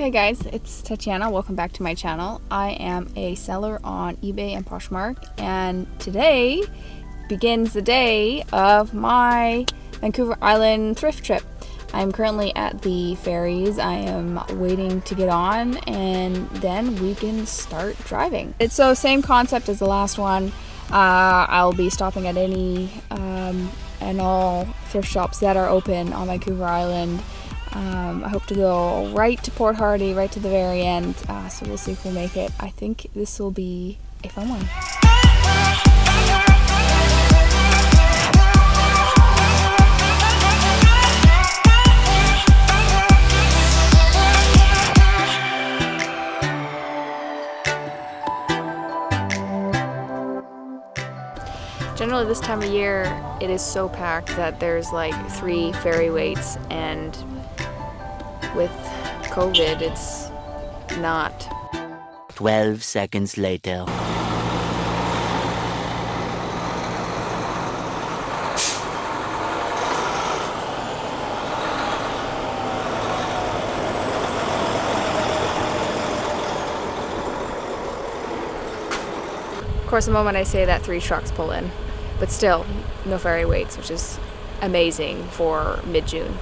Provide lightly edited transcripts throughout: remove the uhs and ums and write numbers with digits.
Hey guys, it's Tatiana. Welcome back to my channel. I am a seller on eBay and Poshmark, and today begins the day of my Vancouver Island thrift trip. I'm currently at the ferries. I am waiting to get on and then we can start driving. It's the same concept as the last one. I'll be stopping at any and all thrift shops that are open on Vancouver Island. I hope to go right to Port Hardy, right to the very end, so we'll see if we'll make it. I think this will be a fun one. Generally this time of year, it is so packed that there's like 3 ferry waits, and with COVID, it's not. 12 seconds later. Of course, the moment I say that, 3 trucks pull in, but still, no ferry waits, which is amazing for mid-June.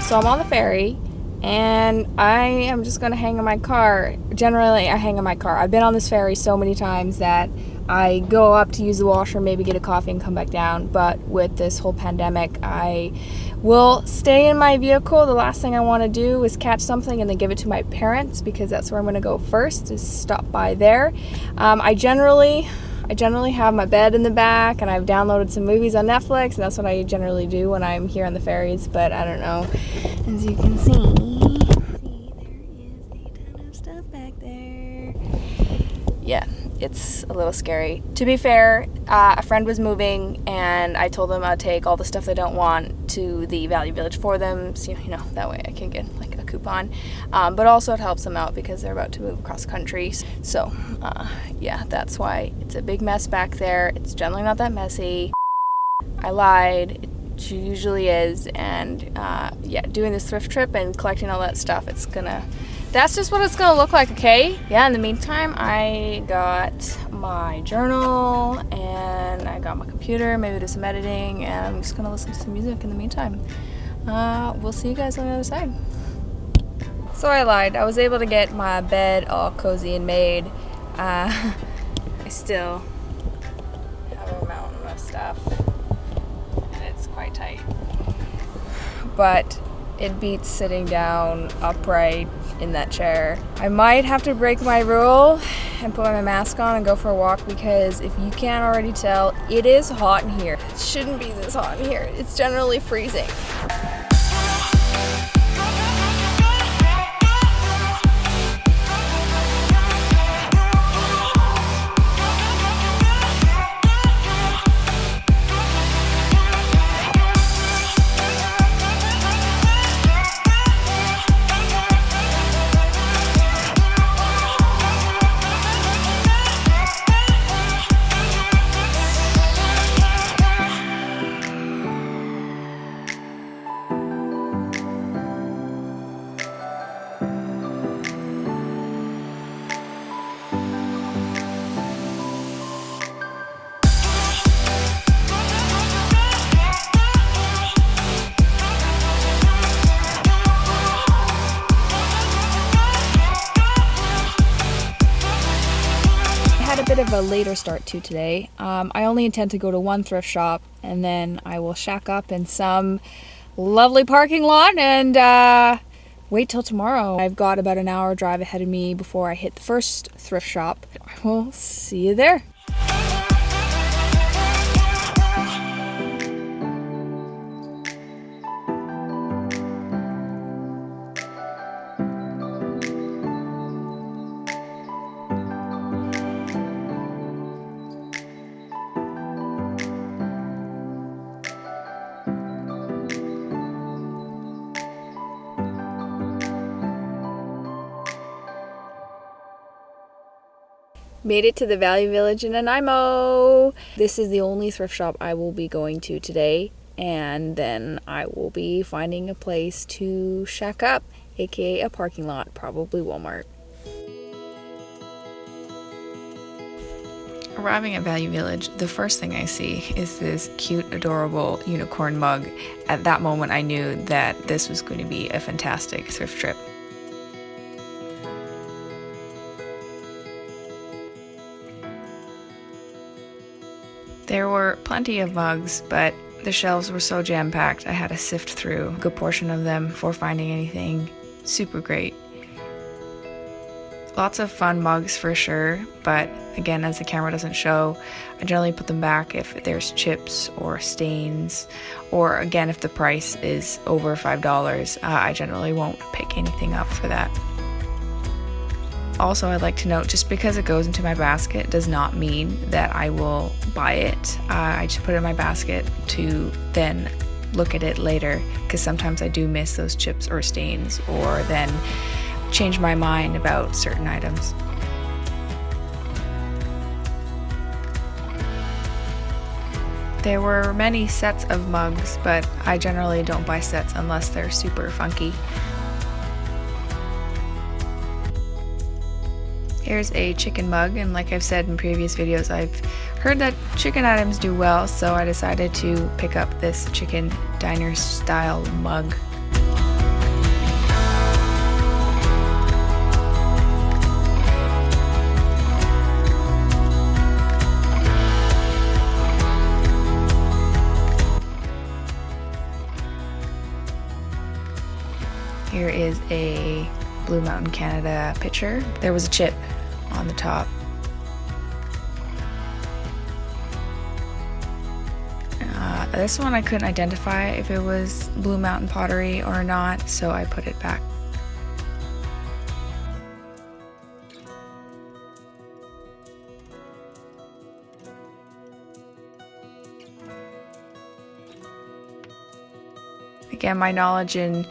So I'm on the ferry, and I am just gonna hang in my car. Generally, I hang in my car. I've been on this ferry so many times that I go up to use the washroom, maybe get a coffee and come back down. But with this whole pandemic, I will stay in my vehicle. The last thing I wanna do is catch something and then give it to my parents, because that's where I'm gonna go first, is stop by there. I generally have my bed in the back, and I've downloaded some movies on Netflix, and that's what I generally do when I'm here on the ferries. But I don't know, as you can see there is a ton of stuff back there. Yeah, it's a little scary. To be fair, a friend was moving, and I told them I'd take all the stuff they don't want to the Value Village for them, so you know, that way I can get like a coupon. But also it helps them out because they're about to move across country. So yeah, that's why it's a big mess back there. It's generally not that messy. I lied. It usually is. And yeah, doing this thrift trip and collecting all that stuff, that's just what it's gonna look like, okay? Yeah, in the meantime, I got my journal and I got my computer, maybe do some editing, and I'm just gonna listen to some music in the meantime. We'll see you guys on the other side. So I lied. I was able to get my bed all cozy and made. I still have a mountain of stuff, and it's quite tight. But it beats sitting down upright in that chair. I might have to break my rule and put my mask on and go for a walk, because if you can't already tell, it is hot in here. It shouldn't be this hot in here. It's generally freezing. bit of a later start to today. I only intend to go to one thrift shop, and then I will shack up in some lovely parking lot and wait till tomorrow. I've got about an hour drive ahead of me before I hit the first thrift shop. I will see you there. Made it to the Value Village in Nanaimo. This is the only thrift shop I will be going to today, and then I will be finding a place to shack up, aka a parking lot, probably Walmart. Arriving at Value Village, the first thing I see is this cute, adorable unicorn mug. At that moment, I knew that this was going to be a fantastic thrift trip. There were plenty of mugs, but the shelves were so jam-packed I had to sift through a good portion of them before finding anything super great. Lots of fun mugs for sure, but again, as the camera doesn't show, I generally put them back if there's chips or stains, or again, if the price is over $5, I generally won't pick anything up for that. Also, I'd like to note, just because it goes into my basket does not mean that I will buy it. I just put it in my basket to then look at it later, because sometimes I do miss those chips or stains, or then change my mind about certain items. There were many sets of mugs, but I generally don't buy sets unless they're super funky. Here's a chicken mug, and like I've said in previous videos, I've heard that chicken items do well, so I decided to pick up this chicken diner style mug. Here is a Blue Mountain Canada pitcher. There was a chip on the top. This one I couldn't identify if it was Blue Mountain pottery or not, so I put it back. Again, my knowledge in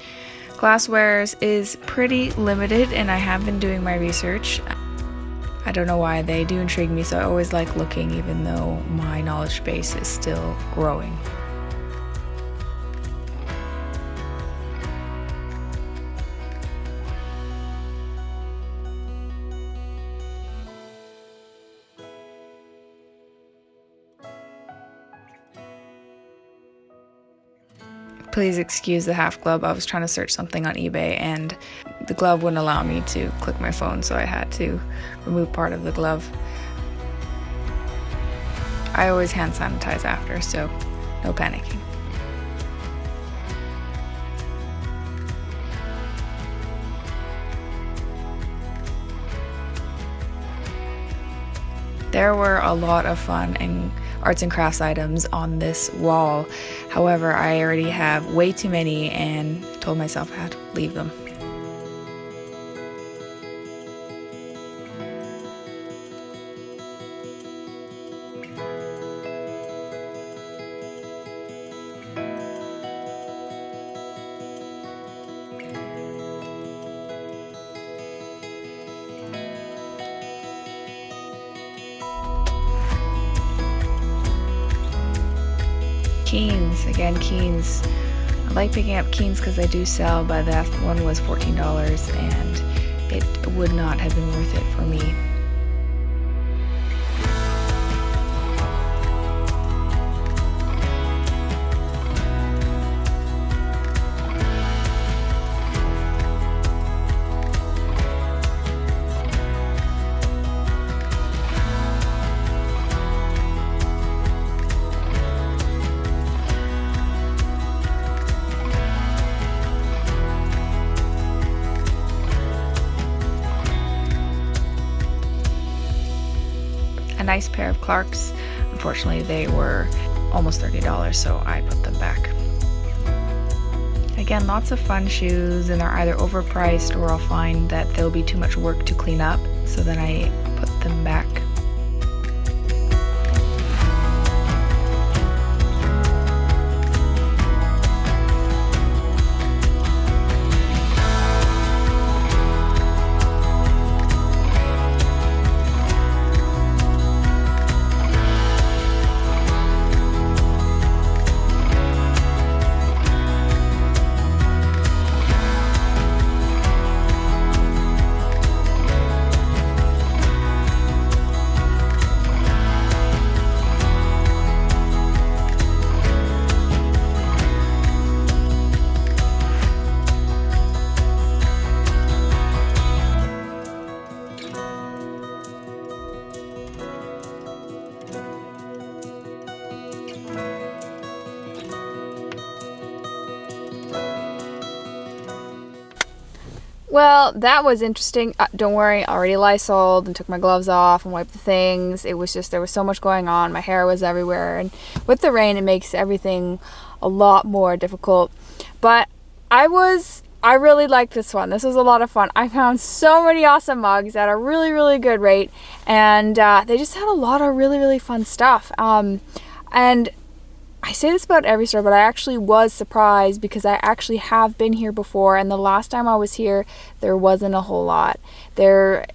glasswares is pretty limited, and I have been doing my research. I don't know why, they do intrigue me, so I always like looking even though my knowledge base is still growing. Please excuse the half glove. I was trying to search something on eBay and the glove wouldn't allow me to click my phone, so I had to remove part of the glove. I always hand sanitize after, so no panicking. There were a lot of fun and arts and crafts items on this wall. However, I already have way too many and told myself I had to leave them. Keens, again, Keens. I like picking up Keens because they do sell, but that one was $14 and it would not have been worth it for me. nice pair of Clarks. Unfortunately, they were almost $30, so I put them back. Again, lots of fun shoes, and they're either overpriced or I'll find that they'll be too much work to clean up, so then I put them back. Well, that was interesting. Don't worry, I already Lysoled and took my gloves off and wiped the things. It was just, there was so much going on. My hair was everywhere. And with the rain, it makes everything a lot more difficult. But I really liked this one. This was a lot of fun. I found so many awesome mugs at a really, really good rate. And they just had a lot of really, really fun stuff. And I say this about every store, but I actually was surprised because I actually have been here before, and the last time I was here, there wasn't a whole lot. There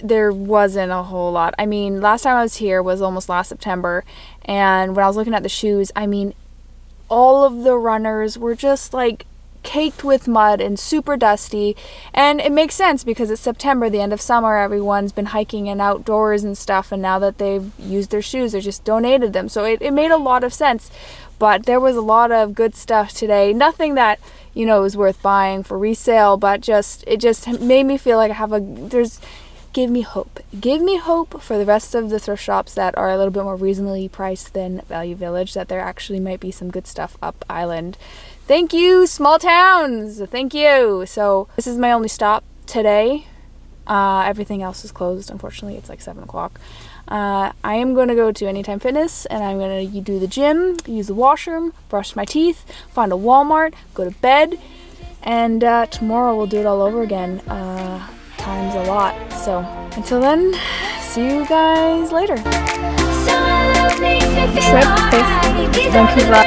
wasn't a whole lot. I mean, last time I was here was almost last September, and when I was looking at the shoes, I mean, all of the runners were just like caked with mud and super dusty. And it makes sense because it's September, the end of summer, everyone's been hiking and outdoors and stuff, and now that they've used their shoes, they just donated them, so it made a lot of sense. But there was a lot of good stuff today, nothing that, you know, is worth buying for resale, but it just made me feel like gave me hope for the rest of the thrift shops that are a little bit more reasonably priced than Value Village, that there actually might be some good stuff up island. Thank you, small towns. Thank you. So this is my only stop today. Everything else is closed. Unfortunately, it's like 7 o'clock. I am going to go to Anytime Fitness, and I'm going to do the gym, use the washroom, brush my teeth, find a Walmart, go to bed, and tomorrow we'll do it all over again. Times a lot. So until then, see you guys later. Trip with Vancouver